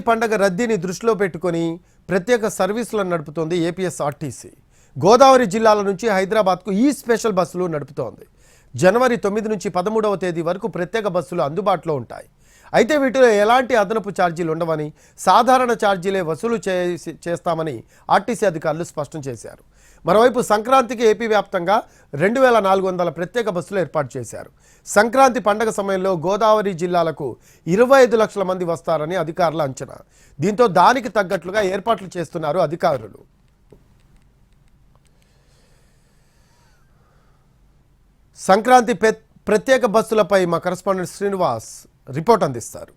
పండగ రద్దీని దృష్టిలో పెట్టుకొని ప్రత్యేక సర్వీసులను నడుపుతోంది ఏపీఎస్ఆర్టీసీ. గోదావరి జిల్లాల నుంచి హైదరాబాద్కు ఈ స్పెషల్ బస్సులు నడుపుతోంది. జనవరి 9 నుంచి 13వ తేదీ వరకు ప్రత్యేక బస్సులు అందుబాటులో ఉంటాయి. అయితే వీటిలో ఎలాంటి అదనపు ఛార్జీలు ఉండవని, సాధారణ ఛార్జీలే వసూలు చేస్తామని ఆర్టీసీ అధికారులు స్పష్టం చేశారు. మరోవైపు సంక్రాంతికి ఏపీ వ్యాప్తంగా 2400 ప్రత్యేక బస్సులు ఏర్పాటు చేశారు. సంక్రాంతి పండగ సమయంలో గోదావరి జిల్లాలకు 25 లక్షల మంది వస్తారని అధికారుల అంచనా. దీంతో దానికి తగ్గట్లుగా ఏర్పాట్లు చేస్తున్నారు అధికారులు. సంక్రాంతి ప్రత్యేక బస్సులపై మా కరెస్పాండెంట్ శ్రీనివాస్ రిపోర్ట్ అందిస్తారు.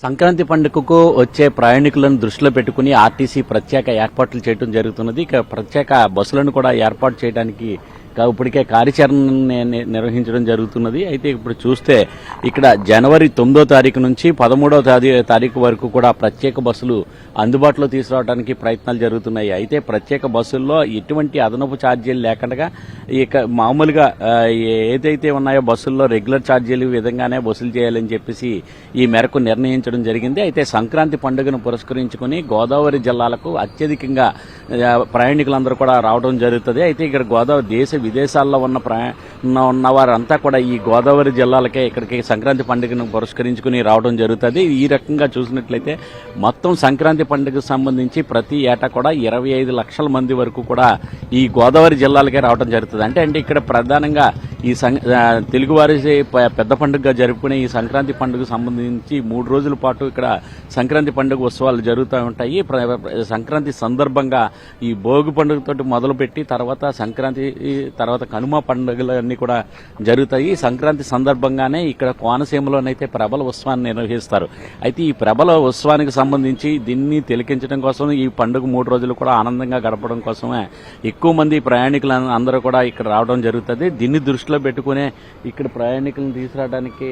సంక్రాంతి పండుగకు వచ్చే ప్రయాణికులను దృష్టిలో పెట్టుకుని ఆర్టీసీ ప్రత్యేక ఏర్పాట్లు చేయడం జరుగుతున్నది. ఇక ప్రత్యేక బస్సులను కూడా ఏర్పాటు చేయడానికి ఇప్పటికే కార్యాచరణ నిర్వహించడం జరుగుతున్నది. అయితే ఇప్పుడు చూస్తే ఇక్కడ జనవరి 9వ తారీఖు నుంచి 13వ తారీఖు వరకు కూడా ప్రత్యేక బస్సులు అందుబాటులో తీసుకురావడానికి ప్రయత్నాలు జరుగుతున్నాయి. అయితే ప్రత్యేక బస్సుల్లో ఎటువంటి అదనపు ఛార్జీలు లేకుండా ఇక మామూలుగా ఏదైతే ఉన్నాయో బస్సుల్లో రెగ్యులర్ ఛార్జీలు విధంగానే వసూలు చేయాలని చెప్పేసి ఈ మేరకు నిర్ణయించడం జరిగింది. అయితే సంక్రాంతి పండుగను పురస్కరించుకుని గోదావరి జిల్లాలకు అత్యధికంగా ప్రయాణికులందరూ కూడా రావడం జరుగుతుంది. అయితే ఇక్కడ గోదావరి దేశ విదేశాల్లో ఉన్న వారంతా కూడా ఈ గోదావరి జిల్లాలకే ఇక్కడికి సంక్రాంతి పండుగను పురస్కరించుకుని రావడం జరుగుతుంది. ఈ రకంగా చూసినట్లయితే మొత్తం సంక్రాంతి పండుగకు సంబంధించి ప్రతి ఏటా కూడా 25 లక్షల మంది వరకు కూడా ఈ గోదావరి జిల్లాలకే రావడం జరుగుతుంది. అంటే ఇక్కడ ప్రధానంగా ఈ తెలుగువారి పెద్ద పండుగగా జరుపుకునే ఈ సంక్రాంతి పండుగకు సంబంధించి 3 రోజుల పాటు ఇక్కడ సంక్రాంతి పండుగ ఉత్సవాలు జరుగుతూ ఉంటాయి. సంక్రాంతి సందర్భంగా ఈ భోగి పండుగతో మొదలుపెట్టి తర్వాత సంక్రాంతి తర్వాత కనుమ పండుగలన్నీ కూడా జరుగుతాయి. సంక్రాంతి సందర్భంగానే ఇక్కడ కోనసీమలోనైతే ప్రబల ఉత్సవాన్ని నిర్వహిస్తారు. అయితే ఈ ప్రబల ఉత్సవానికి సంబంధించి దీన్ని తిలకించడం కోసం ఈ పండుగ 3 రోజులు కూడా ఆనందంగా గడపడం కోసమే ఎక్కువ మంది ప్రయాణికులు అందరూ కూడా ఇక్కడ రావడం జరుగుతుంది. దీన్ని దృష్టిలో పెట్టుకునే ఇక్కడ ప్రయాణికులను తీసుకురావడానికి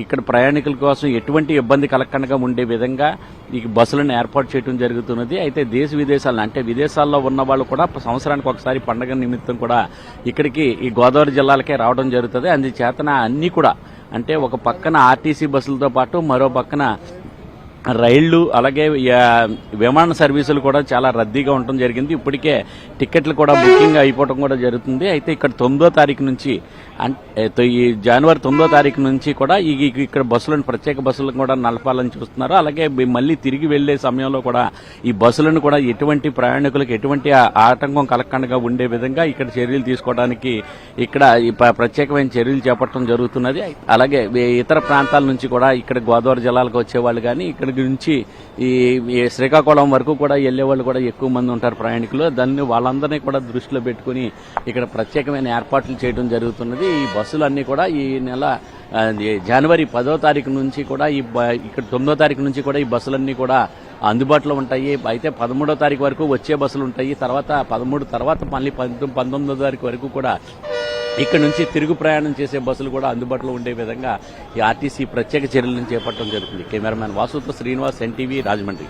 ఇక్కడ ప్రయాణికుల కోసం ఎటువంటి ఇబ్బంది కలగకుండా ఉండే విధంగా ఈ బస్సులను ఏర్పాటు చేయడం జరుగుతున్నది. అయితే దేశ విదేశాలను అంటే విదేశాల్లో ఉన్న వాళ్ళు కూడా సంవత్సరానికి ఒకసారి పండుగ నిమిత్తం కూడా ఇక్కడికి ఈ గోదావరి జిల్లాలకే రావడం జరుగుతుంది. అందుచేతన అన్ని కూడా అంటే ఒక పక్కన ఆర్టీసీ బస్సులతో పాటు మరో పక్కన రైళ్లు అలాగే విమాన సర్వీసులు కూడా చాలా రద్దీగా ఉండటం జరిగింది. ఇప్పటికే టికెట్లు కూడా బుకింగ్ అయిపోవడం కూడా జరుగుతుంది. అయితే ఇక్కడ 9వ తారీఖు నుంచి ఈ జనవరి 9వ తారీఖు నుంచి కూడా ఇక్కడ బస్సులను ప్రత్యేక బస్సులను కూడా నడపాలని చూస్తున్నారు. అలాగే మళ్ళీ తిరిగి వెళ్లే సమయంలో కూడా ఈ బస్సులను కూడా ఎటువంటి ప్రయాణికులకు ఎటువంటి ఆటంకం కలగకుండా ఉండే విధంగా ఇక్కడ చర్యలు తీసుకోవడానికి ఇక్కడ ప్రత్యేకమైన చర్యలు చేపట్టడం జరుగుతున్నది. అలాగే ఇతర ప్రాంతాల నుంచి కూడా ఇక్కడ గోదావరి జిల్లాలకు వచ్చేవాళ్ళు కానీ ఇక్కడ నుంచి ఈ శ్రీకాకుళం వరకు కూడా వెళ్లే వాళ్ళు కూడా ఎక్కువ మంది ఉంటారు ప్రయాణికులు. దాన్ని వాళ్ళందరినీ కూడా దృష్టిలో పెట్టుకుని ఇక్కడ ప్రత్యేకమైన ఏర్పాట్లు చేయడం జరుగుతున్నది. ఈ బస్సులన్నీ కూడా ఈ నెల జనవరి 10వ తారీఖు నుంచి కూడా ఇక్కడ 9వ తారీఖు నుంచి కూడా ఈ బస్సులన్నీ కూడా అందుబాటులో ఉంటాయి. అయితే 13వ తారీఖు వరకు వచ్చే బస్సులు ఉంటాయి. తర్వాత 13 తర్వాత మళ్ళీ 19వ తారీఖు వరకు కూడా ఇక్కడ నుంచి తిరుగు ప్రయాణం చేసే బస్సులు కూడా అందుబాటులో ఉండే విధంగా ఈ ఆర్టీసీ ప్రత్యేక చర్యలను చేపట్టడం జరుగుతుంది. కెమెరామ్యాన్ వాసుతో శ్రీనివాస్, ఎన్టీవీ, రాజమండ్రి.